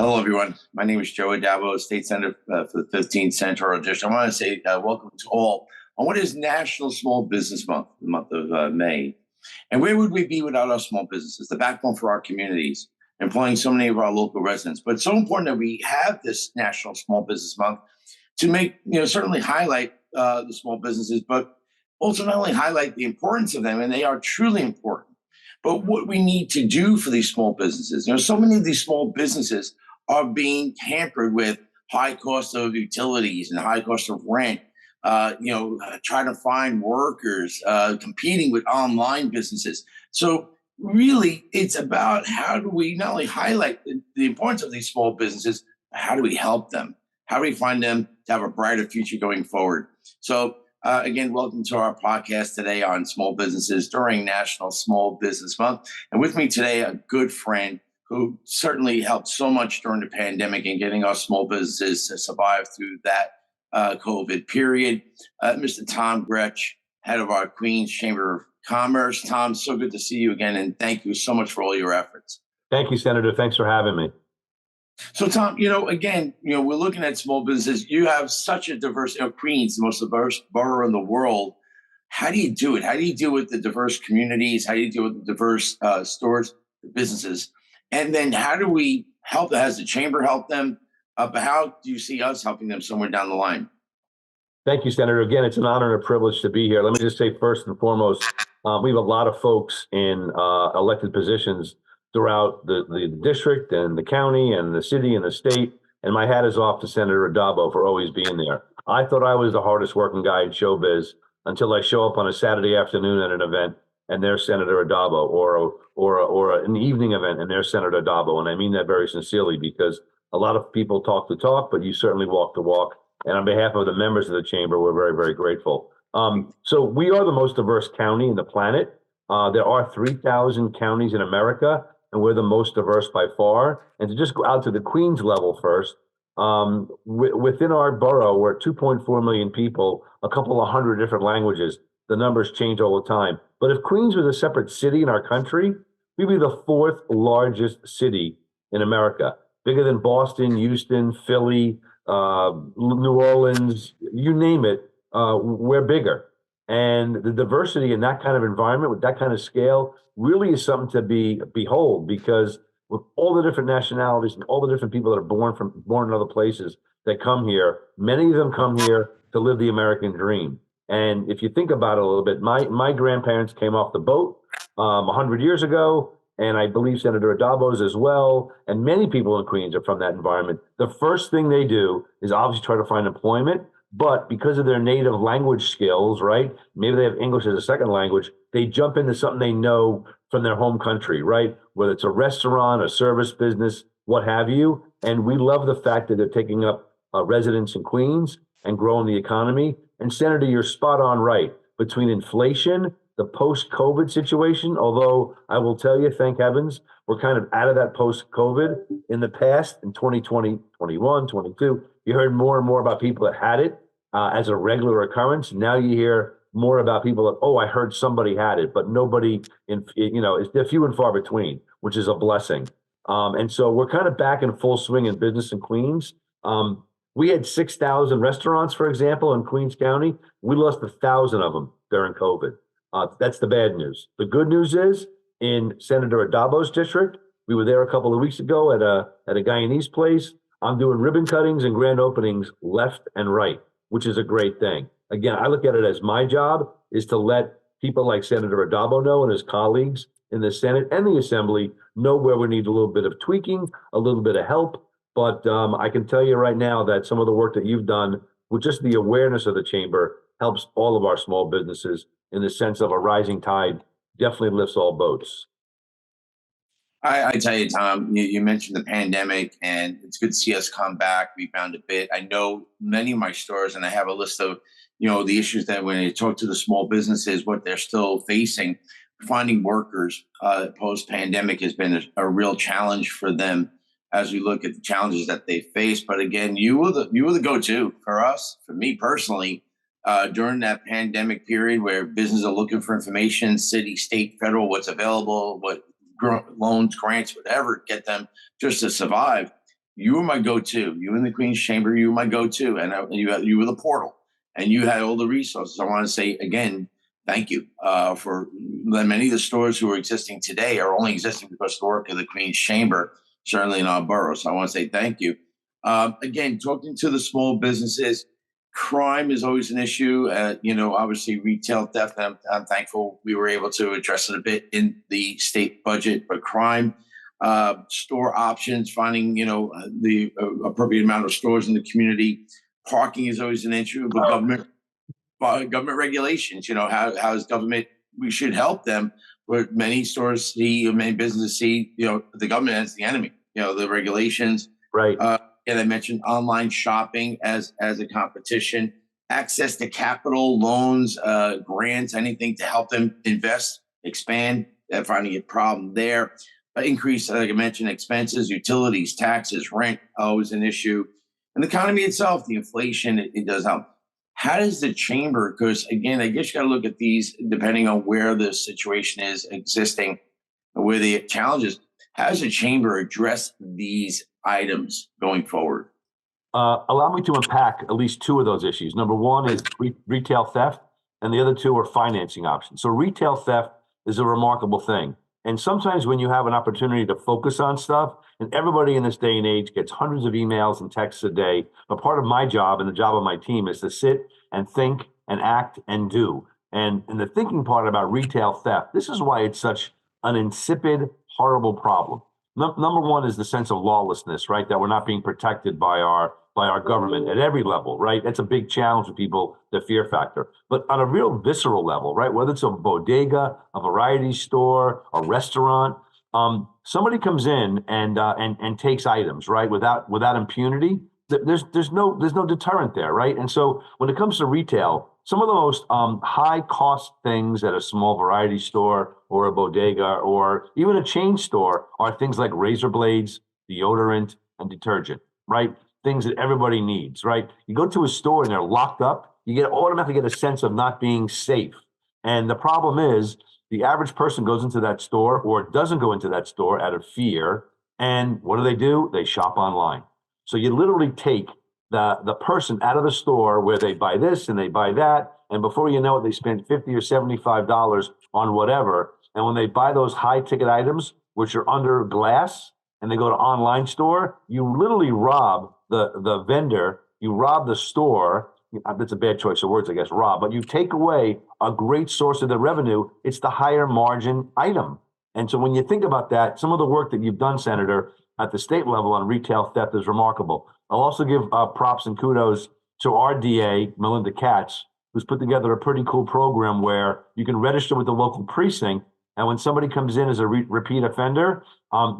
Hello, everyone. My name is Joe Addabbo, State Senator for the 15th Senatorial District. I want to say welcome to all on what is National Small Business Month, the month of May. And where would we be without our small businesses, the backbone for our communities, employing so many of our local residents? But it's so important that we have this National Small Business Month to make, certainly highlight the small businesses, but also not only highlight the importance of them, and they are truly important, but what we need to do for these small businesses. So many of these small businesses are being hampered with high cost of utilities and high cost of rent, trying to find workers, competing with online businesses. So really, it's about how do we not only highlight the importance of these small businesses, but how do we help them? How do we find them to have a brighter future going forward? So again, welcome to our podcast today on small businesses during National Small Business Month. And with me today, a good friend who certainly helped so much during the pandemic in getting our small businesses to survive through that COVID period, Mr. Tom Gretch, head of our Queens Chamber of Commerce. Tom, so good to see you again, and thank you so much for all your efforts. Thank you, Senator. Thanks for having me. So, Tom, we're looking at small businesses. You have such a diverse, Queens, the most diverse borough in the world. How do you do it? How do you deal with the diverse communities? How do you deal with the diverse stores, businesses? And then how do we help? Has the chamber helped them? But how do you see us helping them somewhere down the line? Thank you, Senator. Again, it's an honor and a privilege to be here. Let me just say first and foremost, we have a lot of folks in elected positions throughout the district and the county and the city and the state. And my hat is off to Senator Addabbo for always being there. I thought I was the hardest working guy in showbiz until I show up on a Saturday afternoon at an event and there's Senator Addabbo, or an evening event and there's Senator Addabbo. And I mean that very sincerely, because a lot of people talk the talk, but you certainly walk the walk. And on behalf of the members of the chamber, we're very, very grateful. So we are the most diverse county in the planet. There are 3,000 counties in America, and we're the most diverse by far. And to just go out to the Queens level first, within our borough, we're 2.4 million people, a couple of hundred different languages. The numbers change all the time. But if Queens was a separate city in our country, we'd be the fourth largest city in America, bigger than Boston, Houston, Philly, New Orleans, you name it, we're bigger. And the diversity in that kind of environment with that kind of scale really is something to behold, because with all the different nationalities and all the different people that are born in other places that come here, many of them come here to live the American dream. And if you think about it a little bit, my grandparents came off the boat 100 years ago, and I believe Senator Addabbo's as well, and many people in Queens are from that environment. The first thing they do is obviously try to find employment, but because of their native language skills, right? Maybe they have English as a second language, they jump into something they know from their home country, right? Whether it's a restaurant, a service business, what have you. And we love the fact that they're taking up residents in Queens and growing the economy. And Senator, you're spot on right. Between inflation, the post-COVID situation, although I will tell you, thank heavens, we're kind of out of that post-COVID. In the past, in 2020, 21, 22, you heard more and more about people that had it as a regular occurrence. Now you hear more about people that, oh, I heard somebody had it, but nobody, they're few and far between, which is a blessing. And so we're kind of back in full swing in business in Queens. We had 6,000 restaurants, for example, in Queens County. We lost 1,000 of them during COVID. That's the bad news. The good news is in Senator Addabbo's district, we were there a couple of weeks ago at a Guyanese place. I'm doing ribbon cuttings and grand openings left and right, which is a great thing. Again, I look at it as my job is to let people like Senator Addabbo know and his colleagues in the Senate and the Assembly know where we need a little bit of tweaking, a little bit of help. But I can tell you right now that some of the work that you've done with just the awareness of the chamber helps all of our small businesses in the sense of a rising tide definitely lifts all boats. I tell you, Tom, you mentioned the pandemic, and it's good to see us come back, rebound a bit. I know many of my stores, and I have a list of, the issues that when you talk to the small businesses, what they're still facing. Finding workers post-pandemic has been a real challenge for them as we look at the challenges that they face. But again, you were the go-to for us, for me personally, during that pandemic period where businesses are looking for information, city, state, federal, what's available, what loans, grants, whatever, get them just to survive. you were my go-to. You in the Queen's Chamber, you were my go-to, and you were the portal, and you had all the resources. I want to say again, thank you for many of the stores who are existing today are only existing because of the work of the Queen's Chamber, certainly in our borough. So I want to say thank you. Again, talking to the small businesses, crime is always an issue. Obviously retail theft. I'm thankful we were able to address it a bit in the state budget, but crime, store options, finding the appropriate amount of stores in the community. Parking is always an issue, but government regulations. How is government? We should help them, but many stores see, many businesses see, the government as the enemy. The regulations. Right. And I mentioned online shopping as a competition, access to capital, loans, grants, anything to help them invest, expand. Finding a problem there. Increase, like I mentioned, expenses, utilities, taxes, rent, always an issue. And the economy itself, the inflation, it does help. How does the chamber, because again, I guess you got to look at these depending on where the situation is existing, where the challenges, how does the chamber address these items going forward? Allow me to unpack at least two of those issues. Number one is retail theft, and the other two are financing options. So retail theft is a remarkable thing. And sometimes when you have an opportunity to focus on stuff, and everybody in this day and age gets hundreds of emails and texts a day, but part of my job and the job of my team is to sit and think and act and do. And the thinking part about retail theft, this is why it's such an insipid, horrible problem. Number one is the sense of lawlessness, right? That we're not being protected by our government at every level, right? That's a big challenge for people, the fear factor. But on a real visceral level, right? Whether it's a bodega, a variety store, a restaurant, somebody comes in and takes items, right? Without impunity, there's no deterrent there, right? And so when it comes to retail, some of the most high cost things at a small variety store or a bodega or even a chain store are things like razor blades, deodorant, and detergent, right? Things that everybody needs, right? You go to a store and they're locked up, you automatically get a sense of not being safe. And the problem is the average person goes into that store or doesn't go into that store out of fear. And what do? They shop online. So you literally take the person out of the store where they buy this and they buy that. And before you know it, they spend $50 or $75 on whatever. And when they buy those high ticket items, which are under glass, and they go to online store, you literally rob the vendor, you rob the store. That's a bad choice of words, I guess, rob, but you take away a great source of the revenue. It's the higher margin item. And so when you think about that, some of the work that you've done, Senator, at the state level on retail theft is remarkable. I'll also give props and kudos to our DA, Melinda Katz, who's put together a pretty cool program where you can register with the local precinct. And when somebody comes in as a repeat offender,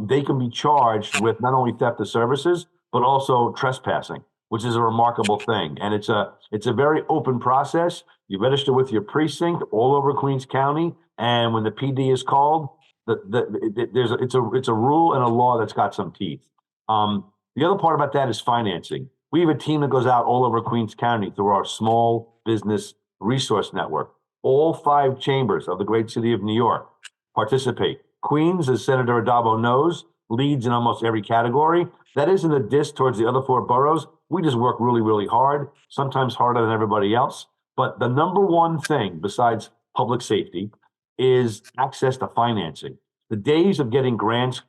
they can be charged with not only theft of services, but also trespassing, which is a remarkable thing. And it's a very open process. You register with your precinct all over Queens County. And when the PD is called, it's a rule and a law that's got some teeth. The other part about that is financing. We have a team that goes out all over Queens County through our small business resource network. All 5 chambers of the great city of New York participate. Queens, as Senator Addabbo knows, leads in almost every category. That isn't a diss towards the other 4 boroughs. We just work really, really hard, sometimes harder than everybody else. But the number one thing besides public safety is access to financing. The days of getting grants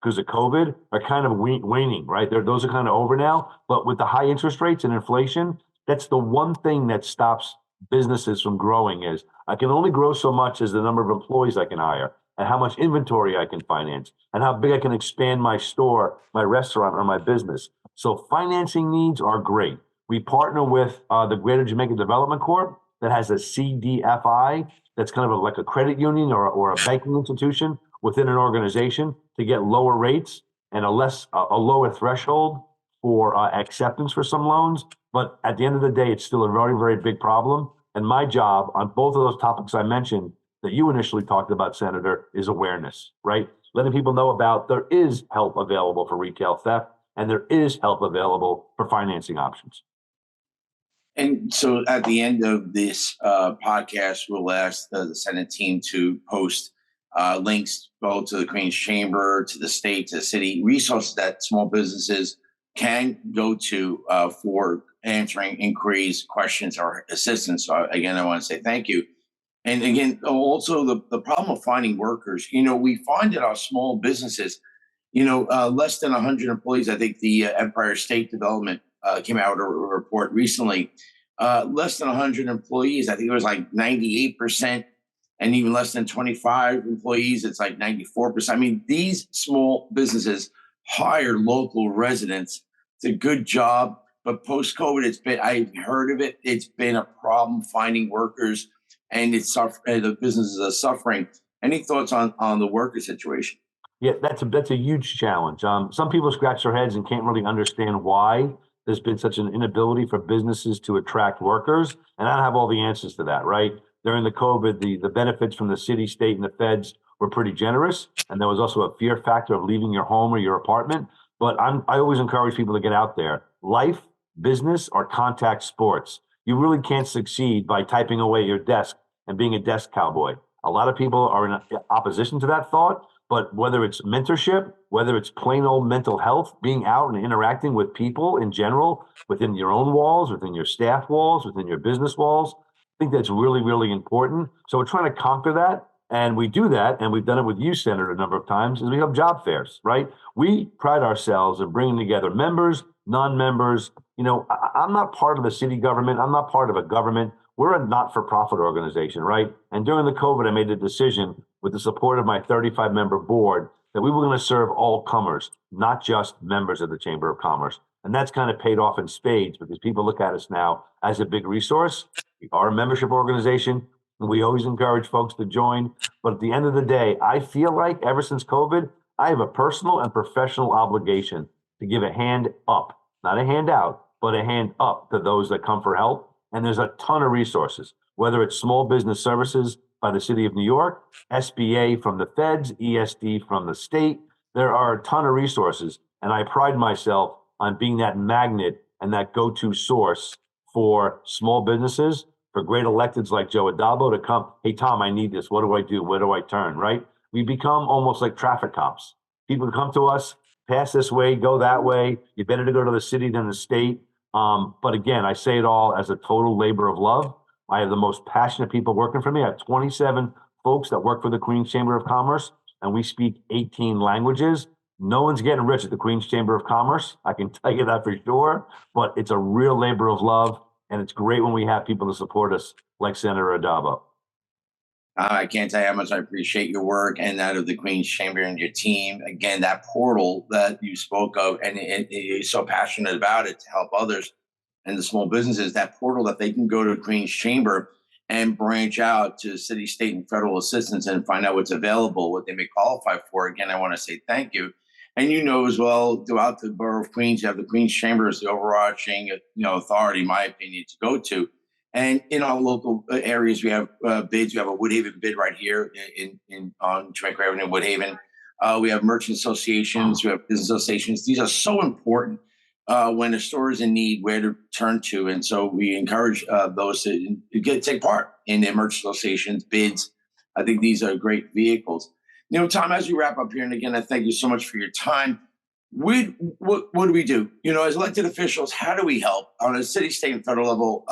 because of COVID are kind of waning, right? Those are kind of over now. But with the high interest rates and inflation, that's the one thing that stops businesses from growing is I can only grow so much as the number of employees I can hire and how much inventory I can finance and how big I can expand my store, my restaurant, or my business. So financing needs are great. We partner with the Greater Jamaica Development Corp that has a CDFI that's kind of like a credit union or a banking institution within an organization to get lower rates and a lower threshold for acceptance for some loans. But at the end of the day, it's still a very, very big problem. And my job on both of those topics I mentioned that you initially talked about, Senator, is awareness, right? Letting people know about there is help available for retail theft and there is help available for financing options. And so at the end of this podcast, we'll ask the Senate team to post links both to the Queen's Chamber, to the state, to the city, resources that small businesses can go to for answering inquiries, questions, or assistance. So again, I want to say thank you. And again, also the problem of finding workers. We find that our small businesses, less than 100 employees. I think the Empire State Development came out with a report recently. Less than 100 employees. I think it was like 98%, and even less than 25 employees, it's like 94%. I mean, these small businesses hire local residents. It's a good job, but post COVID, I've heard of it. It's been a problem finding workers, and the businesses are suffering. Any thoughts on the worker situation? Yeah, that's a huge challenge. Some people scratch their heads and can't really understand why there's been such an inability for businesses to attract workers. And I don't have all the answers to that, right? During the COVID, the benefits from the city, state, and the feds were pretty generous. And there was also a fear factor of leaving your home or your apartment. But I always encourage people to get out there. Life, business, or contact sports. You really can't succeed by typing away at your desk and being a desk cowboy. A lot of people are in opposition to that thought. But whether it's mentorship, whether it's plain old mental health, being out and interacting with people in general, within your own walls, within your staff walls, within your business walls, I think that's really, really important. So we're trying to conquer that. And we do that, and we've done it with you, Senator, a number of times, is we have job fairs, right? We pride ourselves in bringing together members, non-members. I'm not part of the city government. I'm not part of a government. We're a not-for-profit organization, right? And during the COVID, I made the decision with the support of my 35-member board that we were going to serve all comers, not just members of the Chamber of Commerce. And that's kind of paid off in spades because people look at us now as a big resource. We are a membership organization, and we always encourage folks to join. But at the end of the day, I feel like ever since COVID, I have a personal and professional obligation to give a hand up, not a handout, but a hand up to those that come for help. And there's a ton of resources, whether it's small business services by the city of New York, SBA from the feds, ESD from the state. There are a ton of resources. And I pride myself on being that magnet and that go-to source for small businesses, for great electeds like Joe Addabbo to come, hey, Tom, I need this. What do I do? Where do I turn, right? We become almost like traffic cops. People come to us, pass this way, go that way. You better to go to the city than the state. But again, I say it all as a total labor of love. I have the most passionate people working for me. I have 27 folks that work for the Queens Chamber of Commerce, and we speak 18 languages. No one's getting rich at the Queens Chamber of Commerce. I can tell you that for sure, but it's a real labor of love. And it's great when we have people to support us like Senator Addabbo. I can't tell you how much I appreciate your work and that of the Queen's Chamber and your team. Again, that portal that you spoke of, and you're so passionate about it to help others and the small businesses, that portal that they can go to Queen's Chamber and branch out to city, state, and federal assistance and find out what's available, what they may qualify for. Again, I want to say thank you. And as well, throughout the borough of Queens, you have the Queens Chamber as the overarching authority, in my opinion, to go to. And in our local areas, we have bids. We have a Woodhaven bid right here on Jamaica Avenue, Woodhaven. We have merchant associations. We have business associations. These are so important when a store is in need, where to turn to. And so we encourage those to take part in their merchant associations, bids. I think these are great vehicles. Tom, as we wrap up here, and again, I thank you so much for your time. What do we do? As elected officials, how do we help on a city, state, and federal level?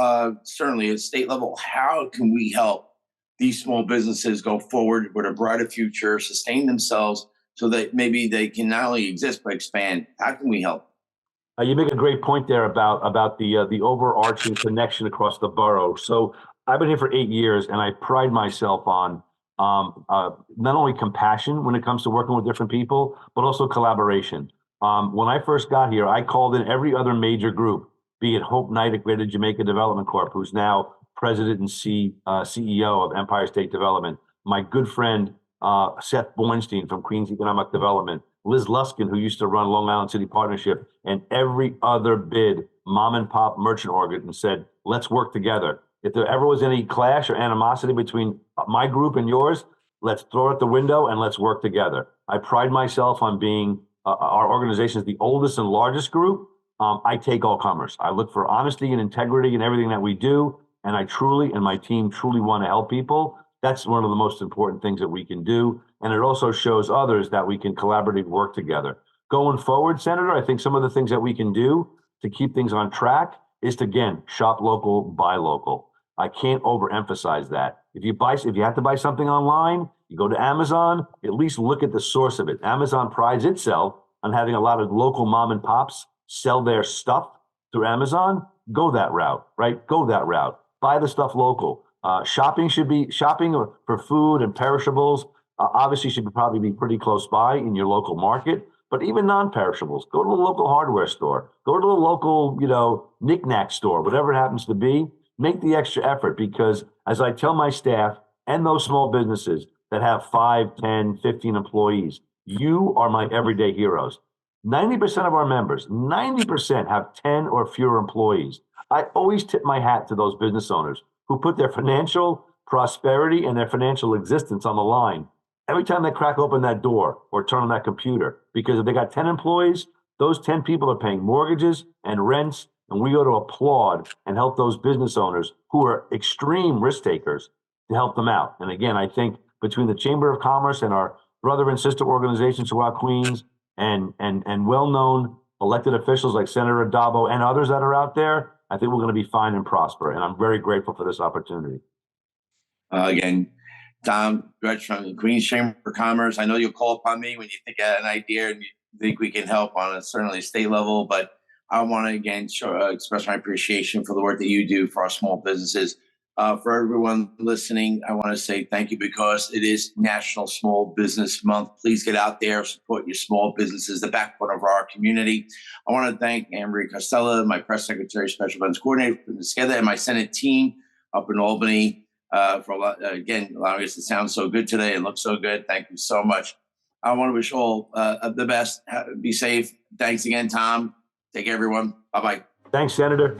Certainly at state level, how can we help these small businesses go forward with a brighter future, sustain themselves so that maybe they can not only exist, but expand? How can we help? You make a great point there about the overarching connection across the borough. So I've been here for 8 years, and I pride myself on not only compassion when it comes to working with different people, but also collaboration. When I first got here, I called in every other major group, be it Hope Knight at Greater Jamaica Development Corp., who's now president and CEO of Empire State Development, my good friend Seth Bornstein from Queens Economic Development, Liz Luskin, who used to run Long Island City Partnership, and every other bid mom and pop merchant organ, and said, let's work together. If there ever was any clash or animosity between my group and yours, let's throw it out the window and let's work together. I pride myself on being, our organization is the oldest and largest group. I take all comers. I look for honesty and integrity in everything that we do. And I truly, and my team truly want to help people. That's one of the most important things that we can do. And it also shows others that we can collaboratively work together. going forward, Senator, I think some of the things that we can do to keep things on track is to, again, shop local, buy local. I can't overemphasize that. If you have to buy something online, you go to Amazon, at least look at the source of it. Amazon prides itself on having a lot of local mom and pops sell their stuff through Amazon. Go that route, right? Go that route. Buy the stuff local. Shopping for food and perishables. Obviously, should probably be pretty close by in your local market. But even non-perishables, go to the local hardware store. Go to the local, knick-knack store, whatever it happens to be. Make the extra effort because, as I tell my staff and those small businesses that have 5, 10, 15 employees, you are my everyday heroes. 90% of our members, 90% have 10 or fewer employees. I always tip my hat to those business owners who put their financial prosperity and their financial existence on the line every time they crack open that door or turn on that computer. Because if they got 10 employees, those 10 people are paying mortgages and rents, and we go to applaud and help those business owners who are extreme risk takers to help them out. And again, I think between the Chamber of Commerce and our brother and sister organizations throughout Queens and well-known elected officials like Senator Addabbo and others that are out there, I think we're going to be fine and prosper. And I'm very grateful for this opportunity. Again, Tom, Gretch from the Queens Chamber of Commerce. I know you'll call upon me when you think of an idea and you think we can help on certainly state level, but I want to again express my appreciation for the work that you do for our small businesses. For everyone listening, I want to say thank you because it is National Small Business Month. Please get out there, support your small businesses, the backbone of our community. I want to thank Anne-Marie Costello, my press secretary, special events coordinator, for putting this together, and my Senate team up in Albany for again allowing us to sound so good today and look so good. Thank you so much. I want to wish all the best. Be safe. Thanks again, Tom. Take care, everyone. Bye-bye. Thanks, Senator.